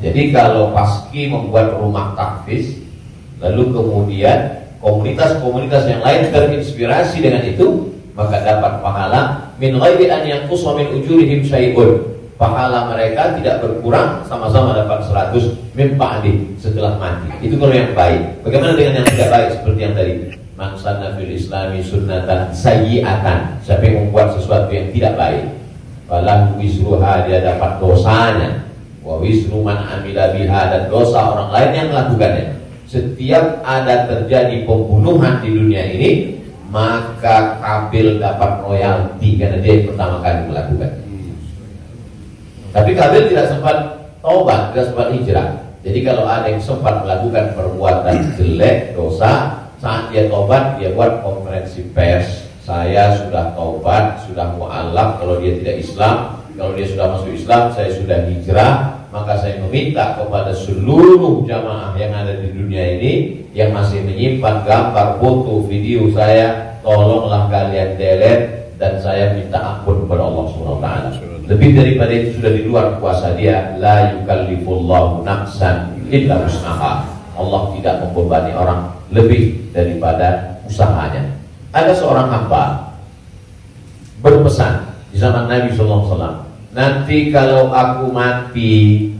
Jadi kalau Paski membuat rumah tahfiz, lalu kemudian komunitas-komunitas yang lain terinspirasi dengan itu, maka dapat pahala min ghairi an yanqusa min ujurihim syai'un. Pahala mereka tidak berkurang, sama-sama dapat 100 min ba'di, setelah mati. Itu kalau yang baik. Bagaimana dengan yang tidak baik seperti yang tadi? Man sanna fil islami sunnatan sayyi'atan. Siapa yang membuat sesuatu yang tidak baik, falahu wisruha, dia dapat dosanya, wa wisru man amila biha, dan dosa orang lain yang melakukannya. Setiap ada terjadi pembunuhan di dunia ini, maka Kabil dapat royalti karena dia yang pertama kali melakukan. Tapi Kabil tidak sempat taubat, tidak sempat hijrah. Jadi kalau ada yang sempat melakukan perbuatan jelek, dosa, saat dia taubat, dia buat konferensi pers. Saya sudah taubat, sudah mu'alaf. Kalau dia tidak Islam, kalau dia sudah masuk Islam, saya sudah hijrah. Maka saya meminta kepada seluruh jamaah yang ada di dunia ini yang masih menyimpan gambar, foto, video saya, tolonglah kalian delete, dan saya minta ampun kepada Allah SWT. Lebih daripada itu sudah di luar kuasa dia. La yukallifullahu nafsan illa wus'aha. Allah tidak membebani orang lebih daripada usahanya. Ada seorang hamba berpesan di zaman Nabi SAW, nanti kalau aku mati,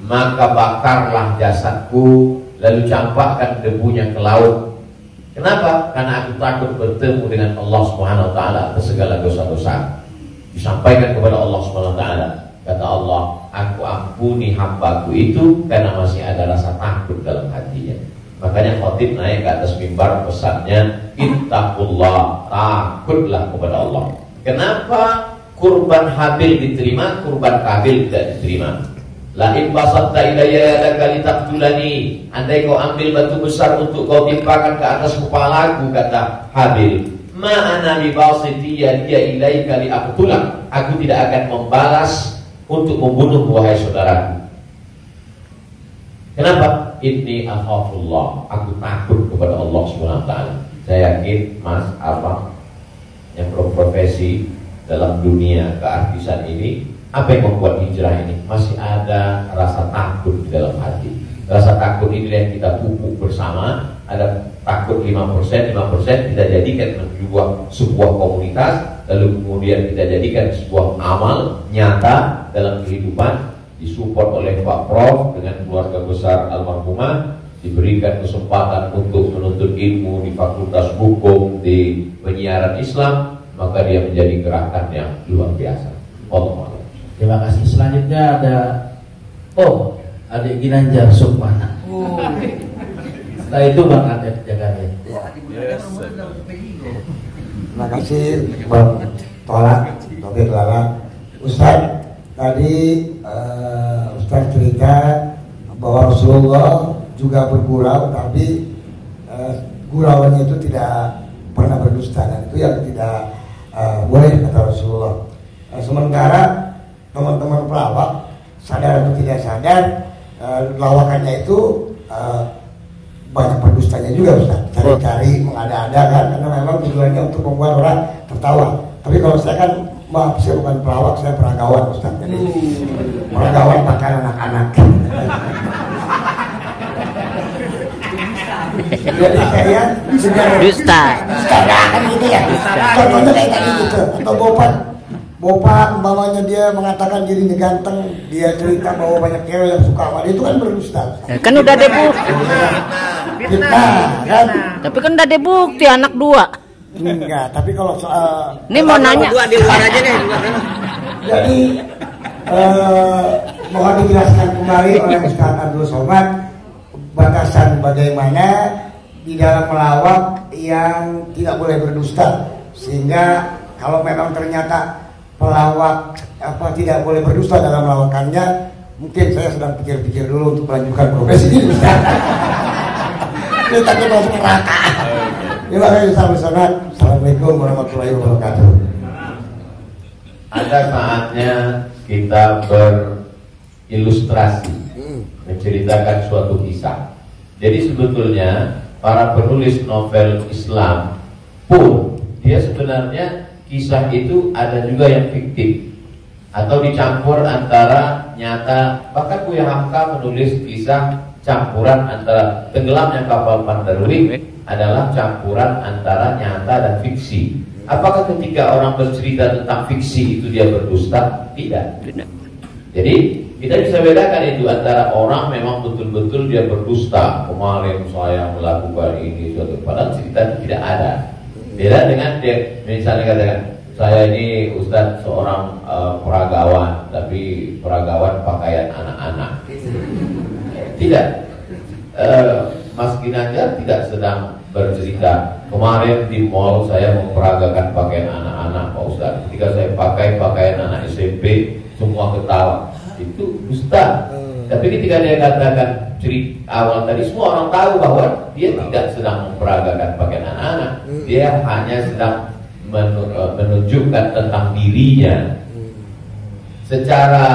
maka bakarlah jasadku, lalu campakkan debunya ke laut. Kenapa? Karena aku takut bertemu dengan Allah Subhanahu wa taala atas segala dosa-dosa. Disampaikan kepada Allah Subhanahu wa taala. Kata Allah, aku ampuni hambaku itu karena masih ada rasa takut dalam hatinya. Makanya khotib naik ke atas mimbar, pesannya ittaqullah, takutlah kepada Allah. Kenapa kurban Habil diterima, kurban Kabil tidak diterima? La in basatta ilayya yadaka litaqtulani, andai kau ambil batu besar untuk kau timpakan ke atas kepalaku, kata Habil, ma ana bi basiti yadiya ilaika liaqtulak, aku tidak akan membalas untuk membunuh wahai saudaraku. Kenapa? Inni akhafullah, aku takut kepada Allah Subhanahu wa taala. Saya yakin Mas Abang yang berprofesi dalam dunia keartisan ini, apa yang membuat hijrah ini? Masih ada rasa takut di dalam hati. Rasa takut ini yang kita pupuk bersama. Ada takut 5%, 5% kita jadikan sebuah komunitas, lalu kemudian kita jadikan sebuah amal nyata dalam kehidupan, disupport oleh Pak Prof dengan keluarga besar almarhumah, diberikan kesempatan untuk menuntut ilmu di Fakultas Hukum, di penyiaran Islam, maka dia menjadi gerakan yang luar biasa. Allah. Terima kasih. Selanjutnya ada adik Ginanjar Sukmana. Setelah itu Bang Adep Jagaria. Terima kasih Bang Tolak, Topik Lala. Ustaz, tadi Ustaz cerita bahwa Rasulullah juga bergurau, tapi gurauannya itu tidak pernah berdusta, dan itu yang tidak boleh kata Rasulullah. Sementara teman-teman pelawak sadar atau tidak sadar, lawakannya itu banyak perdustanya juga Ustaz. Cari-cari, mengada-ada kan, karena memang tujuannya untuk membuat orang tertawa. Tapi kalau saya kan, maaf, saya bukan pelawak, saya peragawan Ustaz. Jadi peragawan pakai anak-anak. Jadi kayak dusta kan gitu ya. Contohnya kayak tadi gitu. Atau Bopak umpamanya dia mengatakan dirinya ganteng, dia cerita bahwa banyak cewek yang suka sama dia, itu kan berdusta. ya, kan udah ada bukti. Kan? Tapi kan udah ada bukti anak 2. Enggak, tapi kalau soal Ini mau nanya. Dua di luar aja deh. jadi mohon dijelaskan kembali oleh Ustaz Abdul Somad batasan bagaimana di dalam melawak yang tidak boleh berdusta, sehingga kalau memang ternyata pelawak tidak boleh berdusta dalam lawakannya, mungkin saya sedang pikir-pikir dulu untuk melanjutkan profesi ini Ustaz. Ini takut masuk neraka. Terima kasih Ustaz. Assalamualaikum warahmatullahi wabarakatuh. Ada saatnya kita berilustrasi, menceritakan suatu kisah. Jadi sebetulnya para penulis novel Islam pun dia sebenarnya kisah itu ada juga yang fiktif. atau dicampur antara nyata. Bahkan Buya Hamka menulis kisah campuran antara tenggelamnya kapal Pandarwi adalah campuran antara nyata dan fiksi. Apakah ketika orang bercerita tentang fiksi itu dia berdusta? Tidak. Jadi kita bisa bedakan itu antara orang memang betul-betul dia berdusta. Kemarin saya melakukan ini suatu, padahal cerita itu tidak ada. Beda dengan dia misalnya katakan, saya ini Ustadz seorang peragawan, tapi peragawan pakaian anak-anak. Tidak. Mas Ginanjar tidak sedang bercerita, kemarin di mall saya memperagakan pakaian anak-anak Pak Ustadz. Ketika saya pakai pakaian anak SMP, semua ketawa. Itu dusta. Tapi ketika dia katakan cerita awal tadi, semua orang tahu bahwa dia tidak sedang memperagakan pakaian anak-anak. Dia hanya sedang menunjukkan tentang dirinya. Secara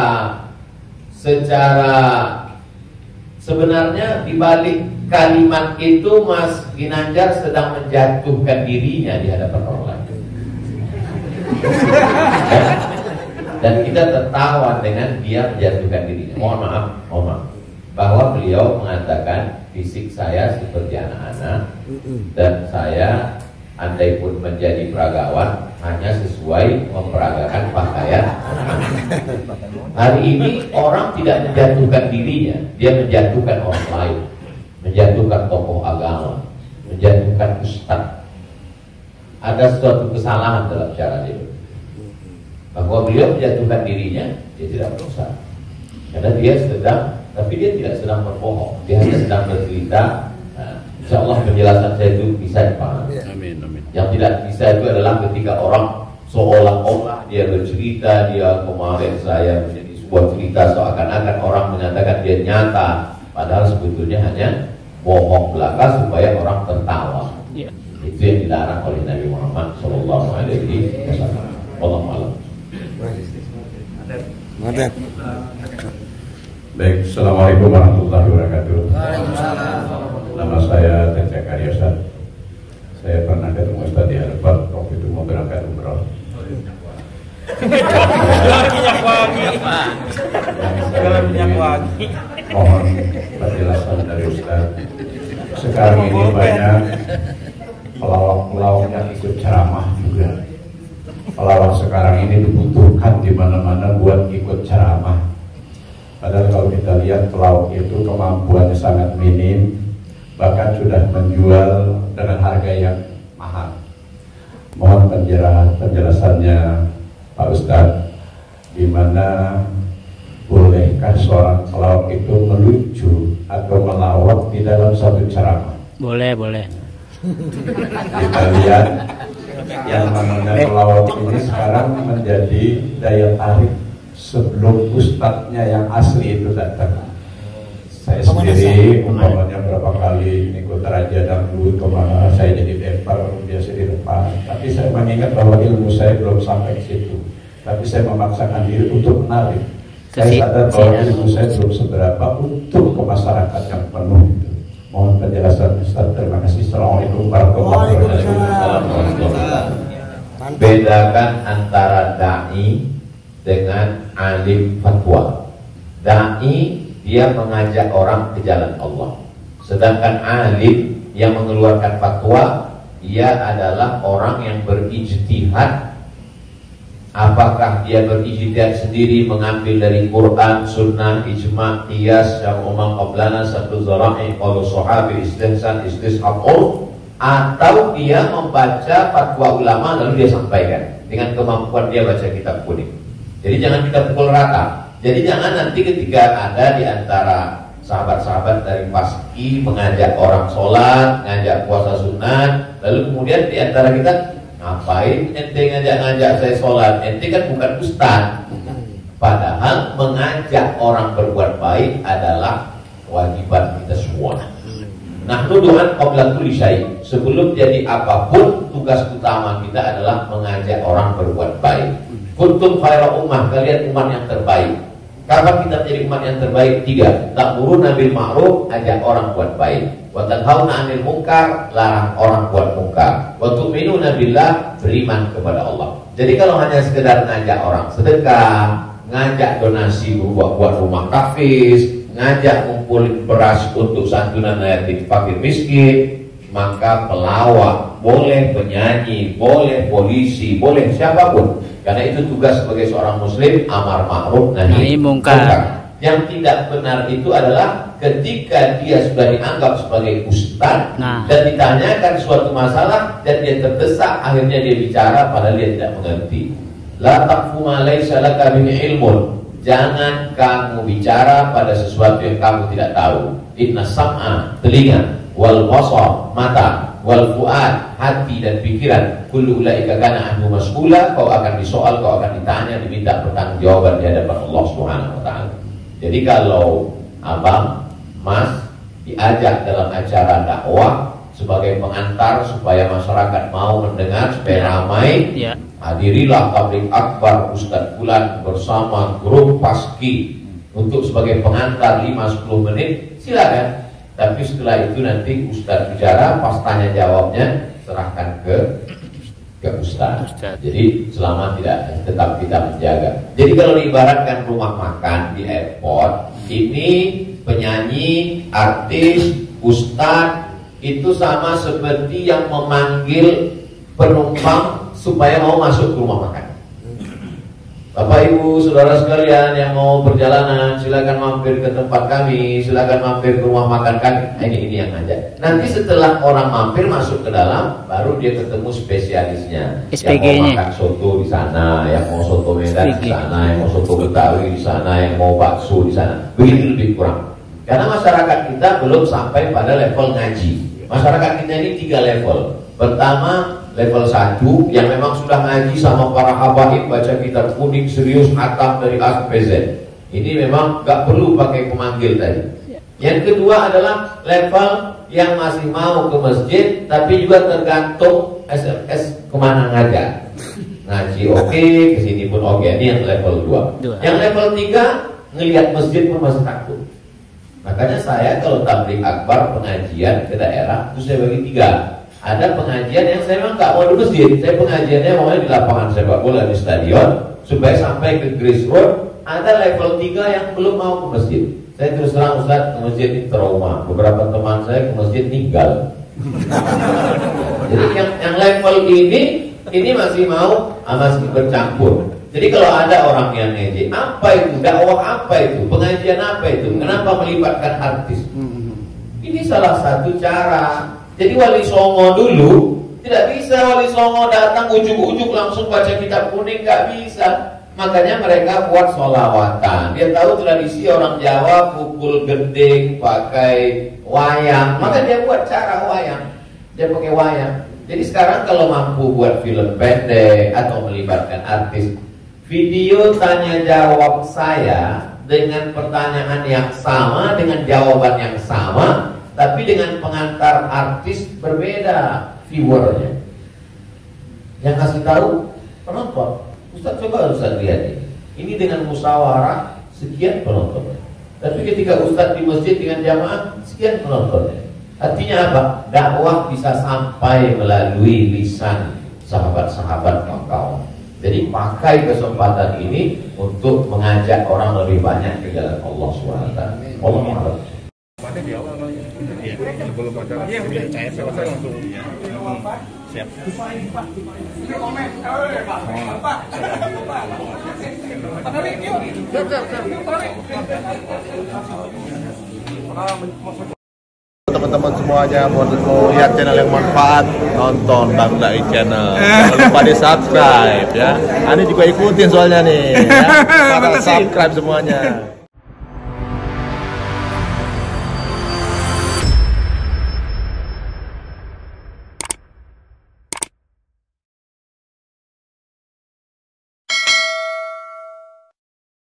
sebenarnya di balik kalimat itu Mas Ginanjar sedang menjatuhkan dirinya di hadapan orang lain. Dan kita tertawa dengan dia menjatuhkan dirinya. Mohon maaf, bahwa beliau mengatakan fisik saya seperti anak-anak dan saya andai pun menjadi peragawan hanya sesuai memperagakan pakaian anak-anak. Hari ini orang tidak menjatuhkan dirinya, dia menjatuhkan orang lain, menjatuhkan tokoh agama, menjatuhkan ustadz. Ada suatu kesalahan dalam cara dia, bahwa beliau menjatuhkan dirinya, dia tidak berdosa, karena dia sedang, tapi dia tidak sedang berbohong, dia hanya sedang bercerita. Insya Allah penjelasan saya itu bisa dipahami. Amin. Yang tidak bisa itu adalah ketika orang seolah-olah dia bercerita, dia kemarin saya menjadi sebuah cerita seakan-akan orang menyatakan dia nyata, padahal sebetulnya hanya bohong belaka supaya orang tertawa. Itu yang dilarang oleh Nabi Muhammad SAW. Wallahu a'lam. Baik, assalamualaikum warahmatullahi wabarakatuh. Nama saya Tecek Aryosan. Saya pernah ketemu Ustaz di Arafat waktu itu mau berangkat umroh. Mohon penjelasan dari Ustaz. Sekarang ini banyak pelawak-pelawak yang ikut ceramah juga. Pelawak sekarang ini dibutuhkan di mana-mana buat ikut ceramah. Padahal kalau kita lihat pelawak itu kemampuannya sangat minim, bahkan sudah menjual dengan harga yang mahal. Mohon penjelasannya Pak Ustadz, di mana bolehkah seorang pelawak itu melucu atau melawak di dalam satu ceramah? Boleh. Kita lihat yang namanya pelawak ini sekarang menjadi daya tarik sebelum ustadznya yang asli itu datang. Saya sendiri umpamanya berapa kali ikut Raja Dangdut kemana saya jadi dempar biasa di depan, tapi saya mengingat bahwa ilmu saya belum sampai ke situ, tapi saya memaksakan diri untuk menarik. Saya sadar bahwa ilmu saya belum seberapa untuk ke masyarakat yang penuh itu. Mohon penjelasan Ustaz. Terima kasih. Assalamualaikum warahmatullahi wabarakatuh. Bedakan antara da'i dengan alim fatwa. Da'i dia mengajak orang ke jalan Allah, sedangkan alim yang mengeluarkan fatwa, ia adalah orang yang berijtihad. Apakah dia berijtihad sendiri mengambil dari Quran, Sunnah, Ijma', Qiyas, yang umam qablana, satu zara'i, qalu sahabi, istihsan, istishabul, atau dia membaca fatwa ulama lalu dia sampaikan dengan kemampuan dia baca kitab kuning. Jadi jangan kita pukul rata. Jadi jangan nanti ketika ada di antara sahabat-sahabat dari Paski mengajak orang sholat, ngajak puasa sunat, lalu kemudian di antara kita, ngapain ente ngajak-ngajak saya sholat? Ente kan bukan ustaz. Padahal mengajak orang berbuat baik adalah kewajiban kita semua. Nah, tuduhan qabla kulli syai. Sebelum jadi apapun, tugas utama kita adalah mengajak orang berbuat baik. Kuntum khairu ummah, kalian umat yang terbaik. Kapan kita menjadi umat yang terbaik? 3. Ta'muruna bil ma'ruf, ajak orang buat baik. Wa tanhauna 'anil munkar, larang orang buat munkar. Wa tu'minuna billah, beriman kepada Allah. Jadi kalau hanya sekedar ngajak orang sedekah, ngajak donasi buat rumah tahfiz, ngajak ngumpulin beras untuk santunan yatim fakir miskin, maka pelawak, boleh penyanyi, boleh polisi, boleh siapapun, karena itu tugas sebagai seorang muslim, amar ma'ruf nahi munkar. Yang tidak benar itu adalah ketika dia sudah dianggap sebagai ustaz dan ditanyakan suatu masalah dan dia terdesak, akhirnya dia bicara padahal dia tidak mengerti. La taqfu ma laysa laka bihi ilmun. Jangan kamu bicara pada sesuatu yang kamu tidak tahu. Inna sam'a, telinga, wal basar, mata, wal fuad, hati dan pikiran, kullu ulaika kana anhu mas'ula. Kau akan disoal, kau akan ditanya, diminta pertanggungjawaban di hadapan Allah Subhanahu wa taala. Jadi kalau abang, mas diajak dalam acara dakwah sebagai pengantar supaya masyarakat mau mendengar, supaya ramai, hadirilah tabligh akbar Ustadz Fulan bersama grup paski untuk sebagai pengantar 5-10 menit, silakan. Tapi setelah itu nanti Ustadz bicara, pas tanya jawabnya serahkan ke Ustadz. Jadi selama tetap kita menjaga. Jadi kalau diibaratkan rumah makan di airport, ini penyanyi, artis, ustadz itu sama seperti yang memanggil penumpang supaya mau masuk ke rumah makan. Bapak Ibu, saudara sekalian yang mau perjalanan, silakan mampir ke tempat kami, silakan mampir ke rumah makan kami. Ini yang ngajak. Nanti setelah orang mampir masuk ke dalam, baru dia ketemu spesialisnya. Yang mau makan soto di sana, yang mau soto Medan di sana, yang mau soto Betawi di sana, yang mau bakso di sana. Begitu lebih kurang. Karena masyarakat kita belum sampai pada level ngaji. Masyarakat kita ini 3 level. Pertama, level 1 yang memang sudah ngaji sama para habaib, baca kitab kuning serius, hatam dari A sampai Z. Ini memang gak perlu pakai pemanggil tadi. Yang kedua adalah level yang masih mau ke masjid, tapi juga tergantung SMS kemana ngajak. Ngaji oke, kesini pun oke. Ini yang level 2. Yang level 3 ngelihat masjid pun masih takut. Makanya saya kalau tabligh akbar pengajian ke daerah itu saya bagi 3. Ada pengajian yang saya memang nggak mau di masjid, saya pengajiannya maunya di lapangan sepak bola, di stadion, supaya sampai ke grassroots. Ada level 3 yang belum mau ke masjid. Saya terus terang, Ustaz, ke masjid ini trauma. Beberapa teman saya ke masjid tinggal. Jadi yang level ini masih mau, masih bercampur. Jadi kalau ada orang yang ngejek, apa itu dakwah, apa itu pengajian, apa itu, kenapa melibatkan artis? Ini salah satu cara. Jadi Wali Songo dulu tidak bisa Wali Songo datang ujuk-ujuk langsung baca kitab kuning, nggak bisa. Makanya mereka buat sholawatan. Dia tahu tradisi orang Jawa pukul gending pakai wayang, maka dia buat cara wayang. Dia pakai wayang. Jadi sekarang kalau mampu buat film pendek atau melibatkan artis, video tanya jawab saya dengan pertanyaan yang sama, dengan jawaban yang sama, tapi dengan pengantar artis berbeda viewernya. Yang kasih tahu penonton. Ustaz, coba Ustaz lihat ini dengan musyawarah sekian penontonnya. Tapi ketika Ustaz di masjid dengan jamaah sekian penontonnya. Artinya apa? Dakwah bisa sampai melalui lisan sahabat-sahabat kawan-kawan. Jadi pakai kesempatan ini untuk mengajak orang lebih banyak ke jalan Allah SWT. Allah SWT. Pada di awal sebelum acara saya selesai langsung siap. Teman-teman semuanya mau lihat channel yang manfaat, nonton Bang Dai Channel. Jangan lupa di subscribe ya. Ani juga ikutin soalnya nih ya. Subscribe semuanya.